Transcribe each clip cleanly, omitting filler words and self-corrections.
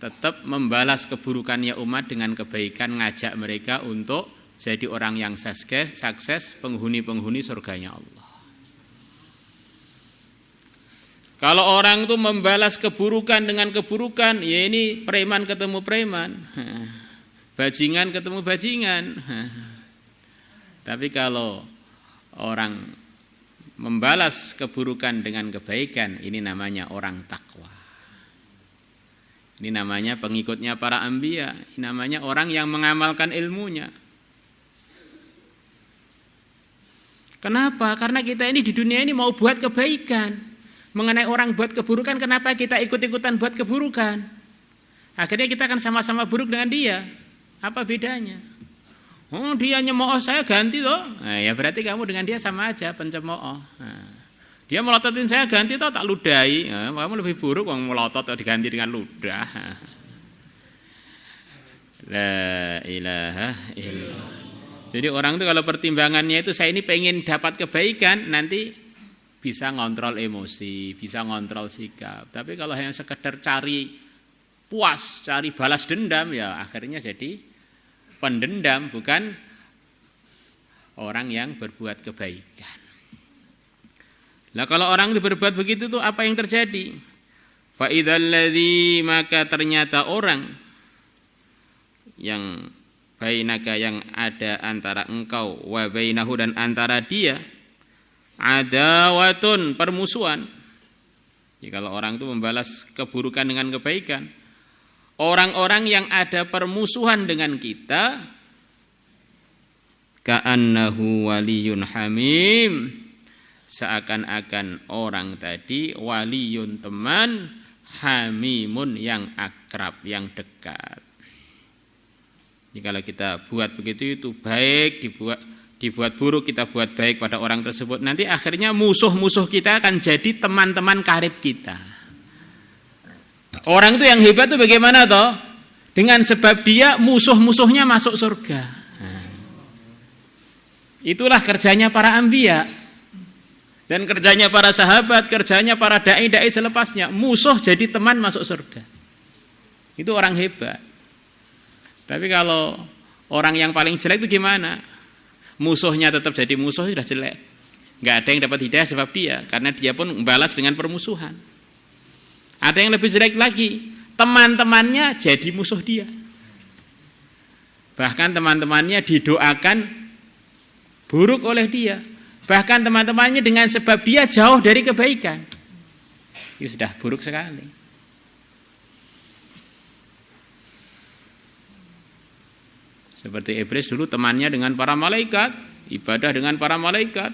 tetap membalas keburukannya umat dengan kebaikan, ngajak mereka untuk jadi orang yang sukses, penghuni-penghuni surganya Allah. Kalau orang itu membalas keburukan dengan keburukan, ya ini preman ketemu preman, bajingan ketemu bajingan. Tapi kalau orang membalas keburukan dengan kebaikan, ini namanya orang takwa. Ini namanya pengikutnya para anbiya, ini namanya orang yang mengamalkan ilmunya. Kenapa? Karena kita ini di dunia ini mau buat kebaikan. Mengenai orang buat keburukan, kenapa kita ikut-ikutan buat keburukan? Akhirnya kita akan sama-sama buruk dengan dia. Apa bedanya? Oh, dia nyemooh saya ganti toh. Nah, ya berarti kamu dengan dia sama aja pencemooh. Nah, dia melototin saya ganti toh, tak ludahi. Nah, kamu lebih buruk kalau melotot atau diganti dengan ludah. La ilaha illallah. Jadi orang itu kalau pertimbangannya itu saya ini pengen dapat kebaikan, nanti bisa ngontrol emosi, bisa ngontrol sikap. Tapi kalau hanya sekedar cari puas, cari balas dendam, ya akhirnya jadi pendendam, bukan orang yang berbuat kebaikan. Nah kalau orang itu berbuat begitu tuh apa yang terjadi? Fa idzal ladzi, maka ternyata orang yang bainaka, yang ada antara engkau, wa bainahu, dan antara dia, adawatun, permusuhan. Jadi kalau orang itu membalas keburukan dengan kebaikan, orang-orang yang ada permusuhan dengan kita, ka'annahu waliyun hamim, seakan-akan orang tadi waliyun, teman, hamimun, yang akrab, yang dekat. Jadi kalau kita buat begitu itu baik, dibuat buruk, kita buat baik pada orang tersebut, nanti akhirnya musuh-musuh kita akan jadi teman-teman karib kita. Orang itu yang hebat itu bagaimana toh? Dengan sebab dia musuh-musuhnya masuk surga. Nah, itulah kerjanya para anbiya. Dan kerjanya para sahabat, kerjanya para dai-dai selepasnya, musuh jadi teman masuk surga. Itu orang hebat. Tapi kalau orang yang paling jelek itu gimana? Musuhnya tetap jadi musuh, sudah jelek. Enggak ada yang dapat hidayah sebab dia, karena dia pun membalas dengan permusuhan. Ada yang lebih jelek lagi, teman-temannya jadi musuh dia. Bahkan teman-temannya didoakan buruk oleh dia. Bahkan teman-temannya dengan sebab dia jauh dari kebaikan. Itu sudah buruk sekali. Seperti Iblis dulu temannya dengan para malaikat, ibadah dengan para malaikat.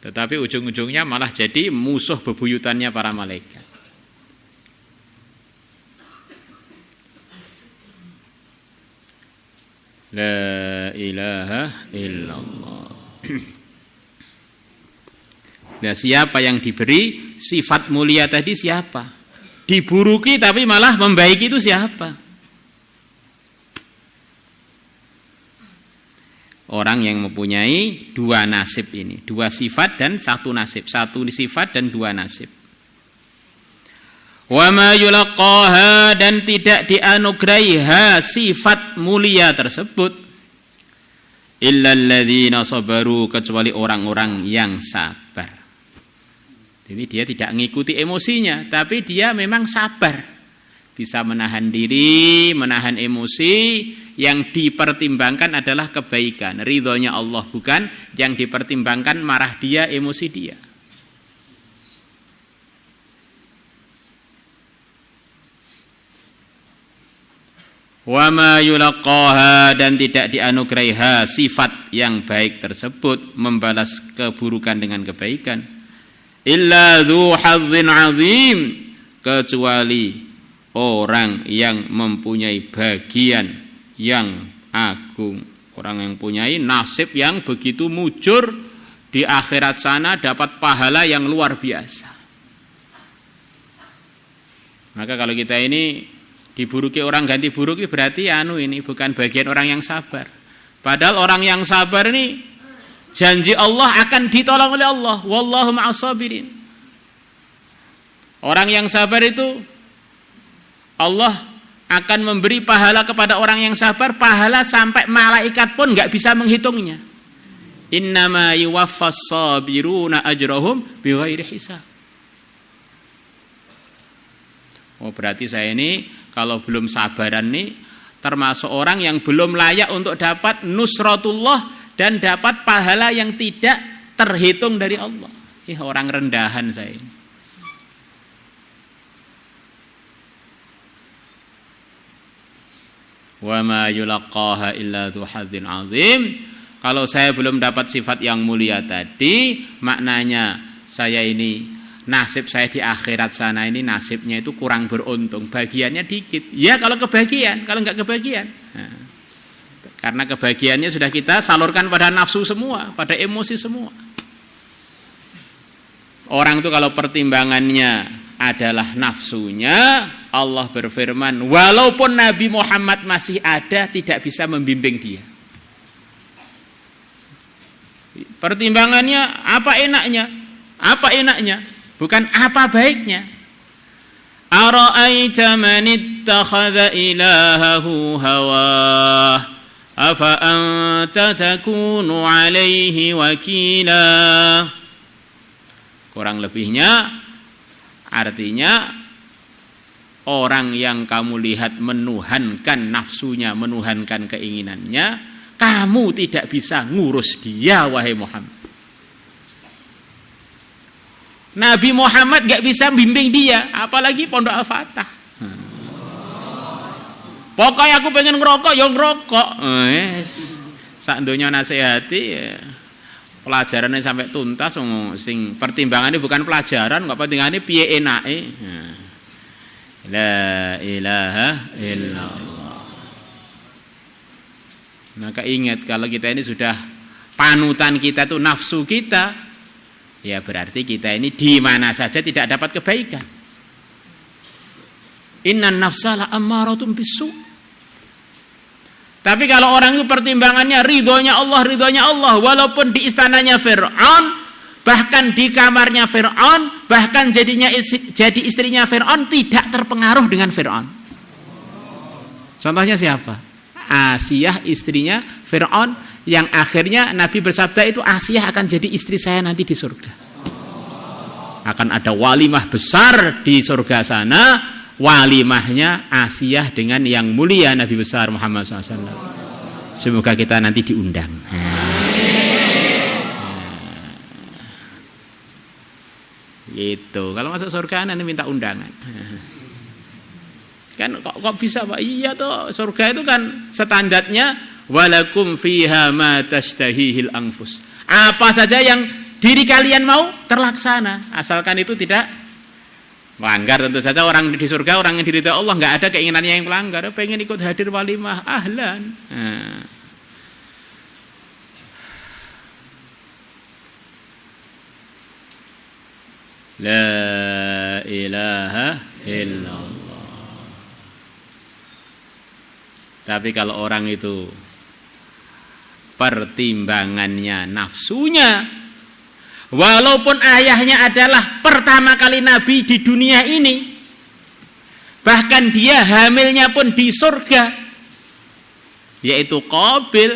Tetapi ujung-ujungnya malah jadi musuh bebuyutannya para malaikat. La ilaha illallah. Nah, siapa yang diberi sifat mulia tadi siapa? Diburuki tapi malah membaiki itu siapa? Orang yang mempunyai dua nasib ini, dua sifat dan satu nasib, satu sifat dan dua nasib. Wa ma yulaqaha, dan tidak dianugerahi sifat mulia tersebut, illal ladzina sabaru, kecuali orang-orang yang sabar. Jadi dia tidak mengikuti emosinya, tapi dia memang sabar. Bisa menahan diri, menahan emosi. Yang dipertimbangkan adalah kebaikan, ridhonya Allah, bukan yang dipertimbangkan marah dia, emosi dia. Wa ma yulaqaha, dan tidak dianugerahi sifat yang baik tersebut, membalas keburukan dengan kebaikan, illa dzu hadzin azim, kecuali orang yang mempunyai bagian yang agung, orang yang mempunyai nasib yang begitu mujur, di akhirat sana dapat pahala yang luar biasa. Maka kalau kita ini diburuki orang ganti buruk, berarti ini bukan bagian orang yang sabar. Padahal orang yang sabar ini janji Allah akan ditolong oleh Allah. Wallahu ma'as sabirin. Orang yang sabar itu Allah akan memberi pahala kepada orang yang sabar, pahala sampai malaikat pun enggak bisa menghitungnya. Innama yuwaffas sabiruna ajrahum bighairi hisab. Oh, berarti saya ini kalau belum sabaran nih termasuk orang yang belum layak untuk dapat nusratullah dan dapat pahala yang tidak terhitung dari Allah. Orang rendahan saya ini. Wa ma yulaqaha illa dzu hadzin azim. Kalau saya belum dapat sifat yang mulia tadi, maknanya saya ini nasib saya di akhirat sana ini nasibnya itu kurang beruntung, bagiannya dikit. Ya kalau kebagian, kalau enggak kebagian. Nah, karena kebagiannya sudah kita salurkan pada nafsu semua, pada emosi semua. Orang itu kalau pertimbangannya adalah nafsunya, Allah berfirman, walaupun Nabi Muhammad masih ada, tidak bisa membimbing dia. Pertimbangannya apa enaknya? Apa enaknya? Bukan apa baiknya. Ara'aita man ittakhadha ilahahu hawah afa anta takunu alaihi wakila. Kurang lebihnya artinya orang yang kamu lihat menuhankan nafsunya, menuhankan keinginannya, kamu tidak bisa ngurus dia, wahai Muhammad. Nabi Muhammad gak bisa bimbing dia, apalagi Pondok Al-Fatah. Pokoknya aku pengen ngerokok, ya ngerokok. Sak donya nasihati ya. Pelajarannya sampai tuntas, sing pertimbangannya bukan pelajaran, kok pertimbangannya piye enake. La ilaha illallah. Maka ingat, kalau kita ini sudah panutan kita tuh nafsu kita, ya berarti kita ini di mana saja tidak dapat kebaikan. Innan nafsa la ammaratun bisu'. Tapi kalau orang itu pertimbangannya ridhonya Allah, walaupun di istananya Fir'aun, bahkan di kamarnya Fir'aun, bahkan jadi istrinya Fir'aun tidak terpengaruh dengan Fir'aun. Contohnya siapa? Asiyah, istrinya Fir'aun, yang akhirnya Nabi bersabda itu Asiyah akan jadi istri saya nanti di surga. Akan ada walimah besar di surga sana. Walimahnya Asiyah dengan yang mulia Nabi besar Muhammad SAW. Semoga kita nanti diundang. Gitu. Kalau masuk surga nanti minta undangan. Kan kok bisa Pak? Iya toh, surga itu kan standarnya walakum fiha ma tashtahihil anfus. Apa saja yang diri kalian mau terlaksana, asalkan itu tidak melanggar. Tentu saja orang di surga, orang yang diridhoi Allah enggak ada keinginannya yang melanggar. Pengen ikut hadir walimah, ahlan. La ilaha illallah. Tapi kalau orang itu pertimbangannya nafsunya, walaupun ayahnya adalah pertama kali Nabi di dunia ini, bahkan dia hamilnya pun di surga, yaitu Qabil,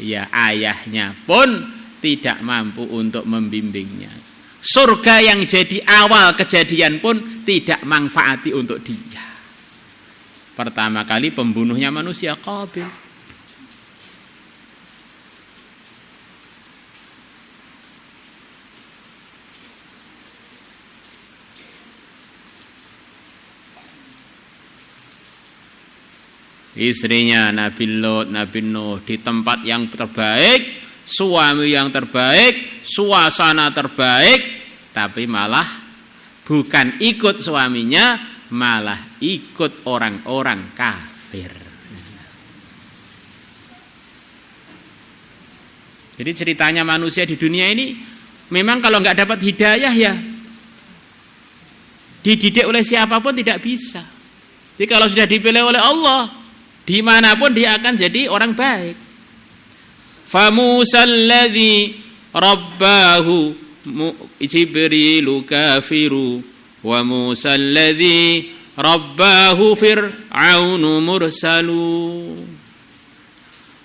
ya ayahnya pun tidak mampu untuk membimbingnya. Surga yang jadi awal kejadian pun tidak manfaati untuk dia. Pertama kali pembunuhnya manusia Qabil. Istrinya Nabi Lot, Nabi Nuh di tempat yang terbaik, suami yang terbaik, suasana terbaik, tapi malah bukan ikut suaminya, malah ikut orang-orang kafir. Jadi ceritanya manusia di dunia ini memang kalau nggak dapat hidayah ya dididik oleh siapapun tidak bisa. Jadi kalau sudah dipilih oleh Allah, dimanapun dia akan jadi orang baik. Famusalladzi rabbahu Jibrilu kafiru wa musalladzi rabbahu fir'aunu mursalu.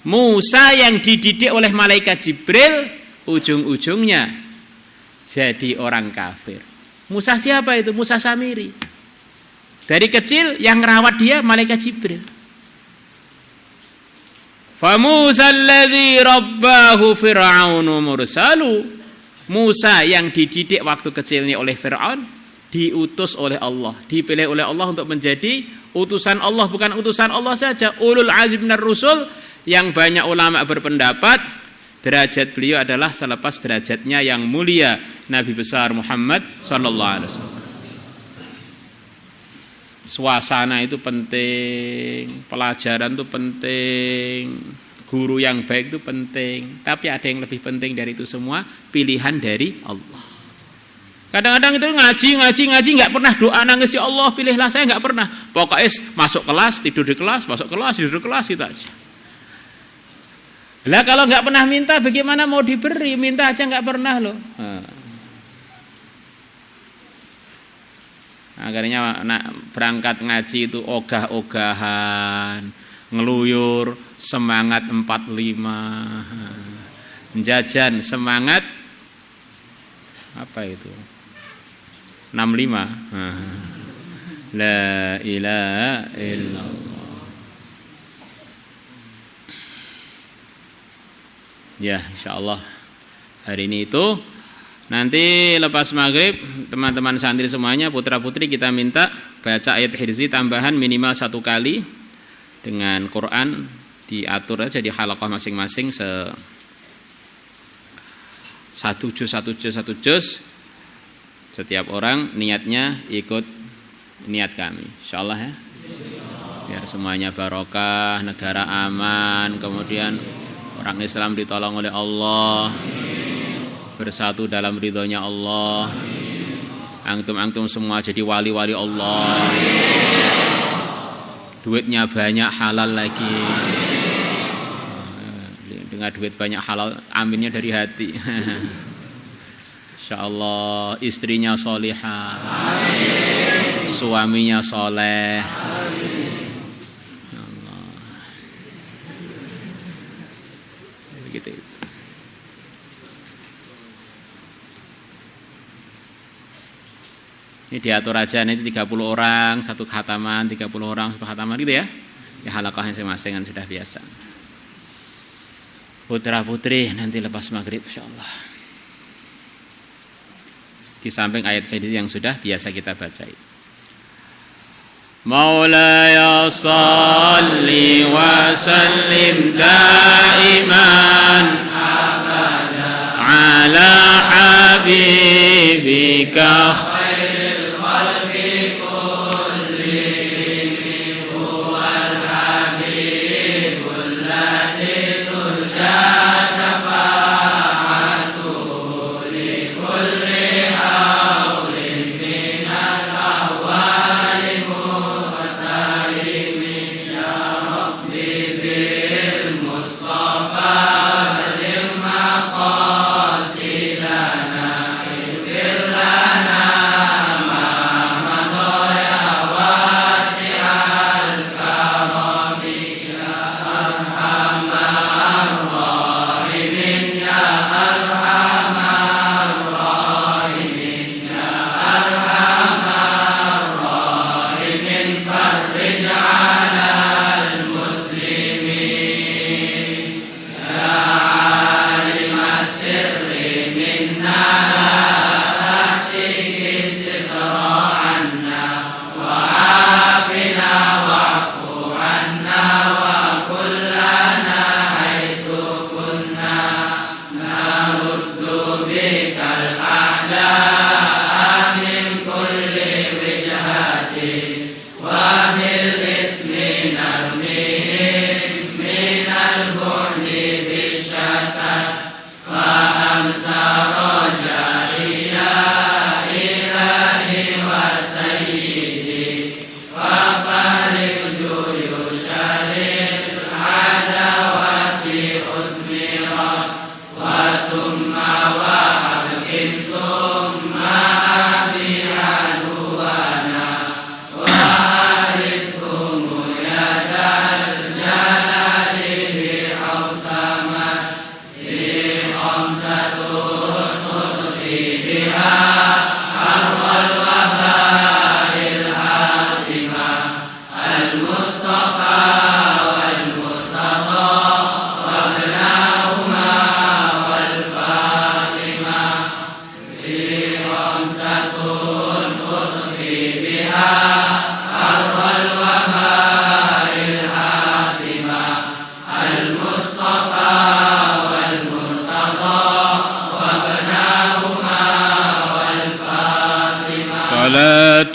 Musa yang dididik oleh malaikat Jibril ujung-ujungnya jadi orang kafir. Musa siapa itu? Musa Samiri. Dari kecil yang merawat dia malaikat Jibril. Fa Musa alladzi rabbahu fir'aunu mursalu. Musa yang dididik waktu kecilnya oleh Fir'aun diutus oleh Allah, dipilih oleh Allah untuk menjadi utusan Allah, bukan utusan Allah saja, ulul azmi minar rusul. Yang banyak ulama berpendapat derajat beliau adalah selepas derajatnya yang mulia Nabi besar Muhammad sallallahu alaihi wasallam. Suasana itu penting, pelajaran itu penting, guru yang baik itu penting, tapi ada yang lebih penting dari itu semua, pilihan dari Allah. Kadang-kadang itu ngaji nggak pernah doa nangis, ya Allah pilihlah saya, nggak pernah. Pokoknya masuk kelas tidur di kelas, masuk kelas tidur di kelas, itu aja. Lah kalau nggak pernah minta, bagaimana mau diberi? Minta aja nggak pernah loh. Akhirnya berangkat ngaji itu ogah-ogahan, ngeluyur, semangat 45, jajan semangat apa itu 65. La ilaha illallah. Ya, insyaallah hari ini itu. Nanti lepas maghrib teman-teman santri semuanya, putra putri, kita minta baca ayat hirzi tambahan minimal 1 kali dengan Quran, diatur aja di halaqah masing-masing satu juz setiap orang, niatnya ikut niat kami insyaallah ya, biar semuanya barokah, negara aman, kemudian orang Islam ditolong oleh Allah, bersatu dalam ridhonya Allah. Antum-antum semua jadi wali-wali Allah. Duitnya banyak, halal lagi. Dengan duit banyak halal, aminnya dari hati. Insyaallah istrinya solihah, suaminya soleh. Begitu. Ini diatur aja, nanti 30 orang satu khataman, 30 orang satu khataman gitu ya. Ya halaqah masing-masing kan sudah biasa. Putra putri nanti lepas maghrib insyaallah. Di samping ayat hadis yang sudah biasa kita baca. Maulaya salli wa sallim daiman abada ala habibika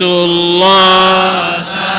rahmatullah.